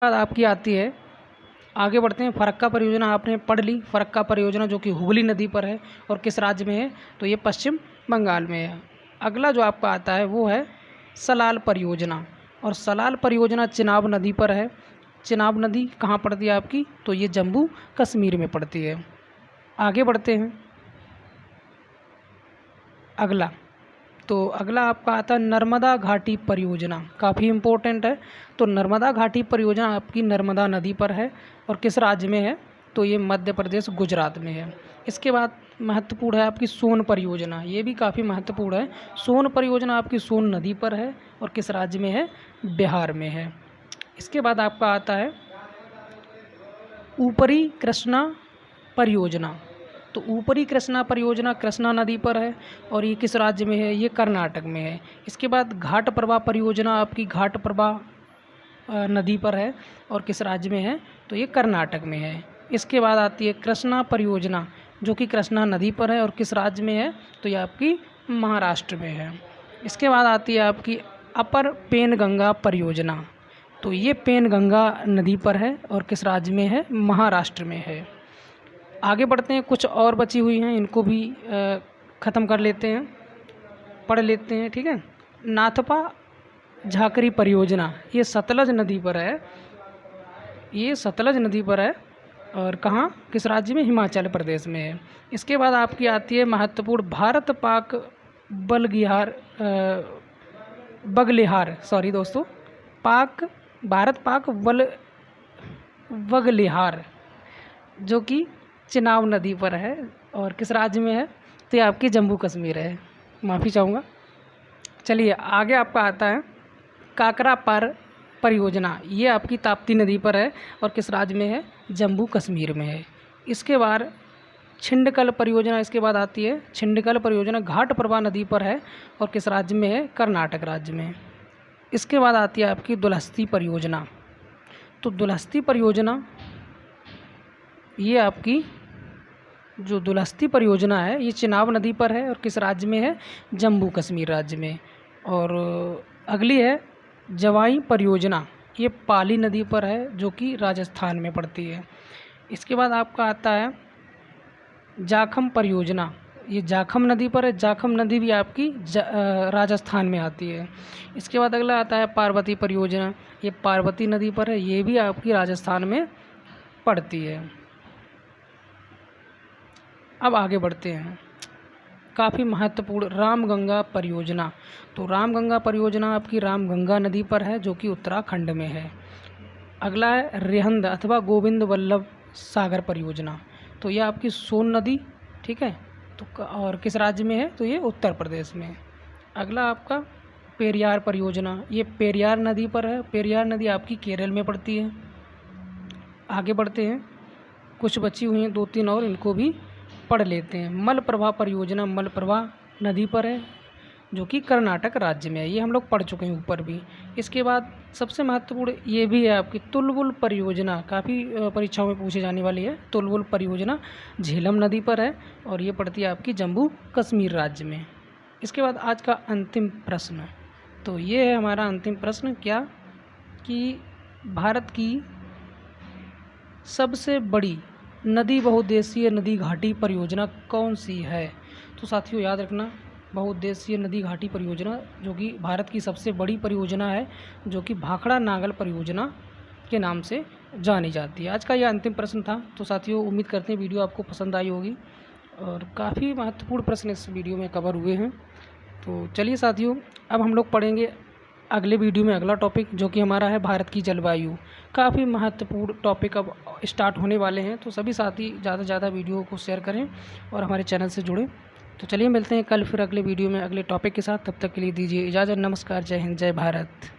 बाद आपकी आती है, आगे बढ़ते हैं। फरक्का परियोजना आपने पढ़ ली। फरक्का परियोजना जो कि हुगली नदी पर है और किस राज्य में है, तो ये पश्चिम बंगाल में है। अगला जो आपका आता है वो है सलाल परियोजना, और सलाल परियोजना चिनाब नदी पर है। चिनाब नदी कहाँ पड़ती है आपकी, तो ये जम्मू कश्मीर में पड़ती है। आगे बढ़ते हैं। अगला अगला आपका आता है नर्मदा घाटी परियोजना, काफ़ी इम्पोर्टेंट है। तो नर्मदा घाटी परियोजना आपकी नर्मदा नदी पर है और किस राज्य में है, तो ये मध्य प्रदेश गुजरात में है। इसके बाद महत्वपूर्ण है आपकी सोन परियोजना, ये भी काफ़ी महत्वपूर्ण है। सोन परियोजना आपकी सोन नदी पर है और किस राज्य में है, बिहार में है। इसके बाद आपका आता है ऊपरी कृष्णा परियोजना। तो ऊपरी कृष्णा परियोजना कृष्णा नदी पर है और ये किस राज्य में है, ये कर्नाटक में है। इसके बाद घाट प्रभा परियोजना आपकी घाट प्रभा नदी पर है और किस राज्य में है, तो ये कर्नाटक में है। इसके बाद आती है कृष्णा परियोजना जो कि कृष्णा नदी पर है और किस राज्य में है, तो ये आपकी महाराष्ट्र में है। इसके बाद आती है आपकी अपर पेनगंगा परियोजना, तो ये पेनगंगा नदी पर है और किस राज्य में है, महाराष्ट्र में है। आगे बढ़ते हैं, कुछ और बची हुई हैं, इनको भी ख़त्म कर लेते हैं, पढ़ लेते हैं, ठीक है। नाथपा झाकरी परियोजना ये सतलज नदी पर है, ये सतलज नदी पर है और कहाँ, किस राज्य में, हिमाचल प्रदेश में है। इसके बाद आपकी आती है महत्वपूर्ण भारत पाक बगलिहार, सॉरी दोस्तों, भारत पाक बगलिहार जो कि चिनाब नदी पर है और किस राज्य में है, तो ये आपकी जम्मू कश्मीर है। माफ़ी चाहूँगा। चलिए आगे आपका आता है काकरा पार परियोजना, ये आपकी ताप्ती नदी पर है और किस राज्य में है, जम्मू कश्मीर में है। इसके बाद छिंडकल परियोजना, इसके बाद आती है छिंडकल परियोजना घाट प्रभा नदी पर है और किस राज्य में है, कर्नाटक राज्य में। इसके बाद आती है आपकी दुलहस्ती परियोजना। तो दुलहस्ती परियोजना ये आपकी जो दुलहस्ती परियोजना है ये चिनाब नदी पर है और किस राज्य में है, जम्मू कश्मीर राज्य में। और अगली है जवाई परियोजना, ये पाली नदी पर है जो कि राजस्थान में पड़ती है। इसके बाद आपका आता है जाखम परियोजना, ये जाखम नदी पर है। जाखम नदी भी आपकी राजस्थान में आती है। इसके बाद अगला आता है पार्वती परियोजना, ये पार्वती नदी पर है, ये भी आपकी राजस्थान में पड़ती है। अब आगे बढ़ते हैं, काफ़ी महत्वपूर्ण रामगंगा परियोजना। तो रामगंगा परियोजना आपकी रामगंगा नदी पर है जो कि उत्तराखंड में है। अगला है रिहंद अथवा गोविंद वल्लभ सागर परियोजना, तो यह आपकी सोन नदी, ठीक है, तो और किस राज्य में है, तो ये उत्तर प्रदेश में। अगला आपका पेरियार परियोजना, ये पेरियार नदी पर है। पेरियार नदी आपकी केरल में पड़ती है। आगे बढ़ते हैं, कुछ बची हुई हैं 2-3 और, इनको भी पढ़ लेते हैं। मलप्रभा परियोजना मलप्रभा नदी पर है जो कि कर्नाटक राज्य में है, ये हम लोग पढ़ चुके हैं ऊपर भी। इसके बाद सबसे महत्वपूर्ण ये भी है आपकी तुलवुल परियोजना, काफ़ी परीक्षाओं में पूछी जाने वाली है। तुलवुल परियोजना झेलम नदी पर है और ये पड़ती है आपकी जम्मू कश्मीर राज्य में। इसके बाद आज का अंतिम प्रश्न, तो ये है हमारा अंतिम प्रश्न, क्या कि भारत की सबसे बड़ी नदी बहुउद्देशीय नदी घाटी परियोजना कौन सी है। तो साथियों याद रखना, बहुउद्देशीय नदी घाटी परियोजना जो कि भारत की सबसे बड़ी परियोजना है, जो कि भाखड़ा नागल परियोजना के नाम से जानी जाती है। आज का यह अंतिम प्रश्न था। तो साथियों उम्मीद करते हैं वीडियो आपको पसंद आई होगी और काफ़ी महत्वपूर्ण प्रश्न इस वीडियो में कवर हुए हैं। तो चलिए साथियों, अब हम लोग पढ़ेंगे अगले वीडियो में अगला टॉपिक जो कि हमारा है भारत की जलवायु। काफ़ी महत्वपूर्ण टॉपिक अब स्टार्ट होने वाले हैं, तो सभी साथी ज़्यादा से ज़्यादा वीडियो को शेयर करें और हमारे चैनल से जुड़ें। तो चलिए मिलते हैं कल फिर अगले वीडियो में अगले टॉपिक के साथ। तब तक के लिए दीजिए इजाज़त। नमस्कार, जय हिंद, जय भारत।